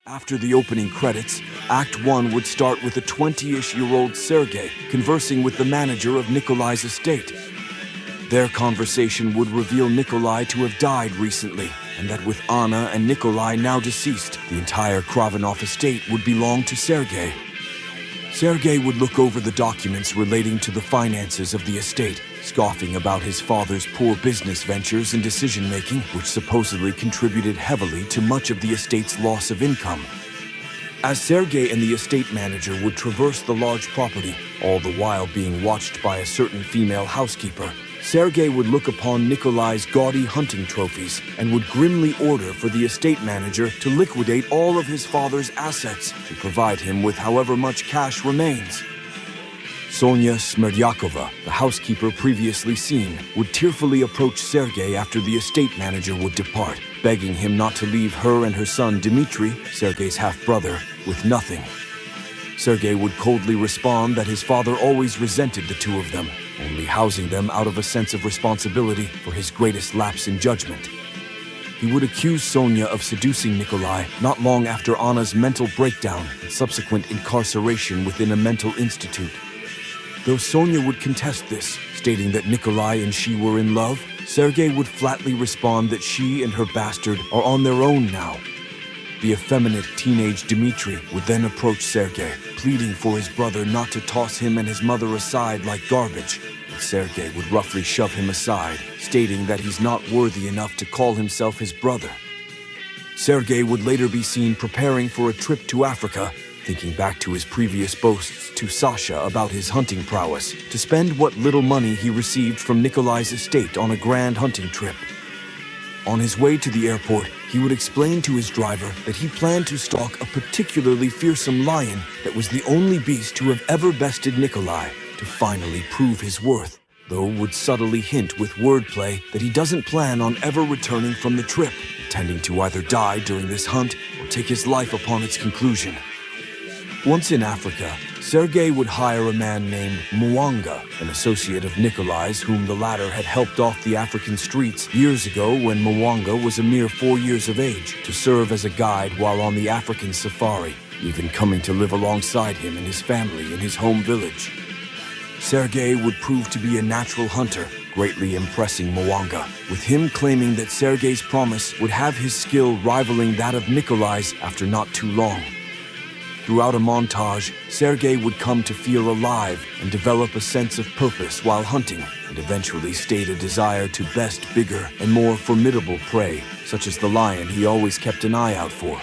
After the opening credits, Act 1 would start with a 20-ish-year-old Sergei conversing with the manager of Nikolai's estate. Their conversation would reveal Nikolai to have died recently, and that with Anna and Nikolai now deceased, the entire Kravenov estate would belong to Sergei. Sergei would look over the documents relating to the finances of the estate, scoffing about his father's poor business ventures and decision-making, which supposedly contributed heavily to much of the estate's loss of income. As Sergei and the estate manager would traverse the large property, all the while being watched by a certain female housekeeper, Sergei would look upon Nikolai's gaudy hunting trophies and would grimly order for the estate manager to liquidate all of his father's assets to provide him with however much cash remains. Sonia Smerdyakova, the housekeeper previously seen, would tearfully approach Sergei after the estate manager would depart, begging him not to leave her and her son Dmitri, Sergei's half-brother, with nothing. Sergei would coldly respond that his father always resented the two of them, only housing them out of a sense of responsibility for his greatest lapse in judgment. He would accuse Sonia of seducing Nikolai not long after Anna's mental breakdown and subsequent incarceration within a mental institute. Though Sonia would contest this, stating that Nikolai and she were in love, Sergei would flatly respond that she and her bastard are on their own now. The effeminate teenage Dmitri would then approach Sergei, pleading for his brother not to toss him and his mother aside like garbage. But Sergei would roughly shove him aside, stating that he's not worthy enough to call himself his brother. Sergei would later be seen preparing for a trip to Africa, thinking back to his previous boasts to Sasha about his hunting prowess, to spend what little money he received from Nikolai's estate on a grand hunting trip. On his way to the airport, he would explain to his driver that he planned to stalk a particularly fearsome lion that was the only beast to have ever bested Nikolai, to finally prove his worth, though would subtly hint with wordplay that he doesn't plan on ever returning from the trip, intending to either die during this hunt or take his life upon its conclusion. Once in Africa, Sergei would hire a man named Mwanga, an associate of Nikolai's whom the latter had helped off the African streets years ago when Mwanga was a mere 4 years of age, to serve as a guide while on the African safari, even coming to live alongside him and his family in his home village. Sergei would prove to be a natural hunter, greatly impressing Mwanga, with him claiming that Sergei's promise would have his skill rivaling that of Nikolai's after not too long. Throughout a montage, Sergei would come to feel alive and develop a sense of purpose while hunting, and eventually state a desire to best bigger and more formidable prey, such as the lion he always kept an eye out for.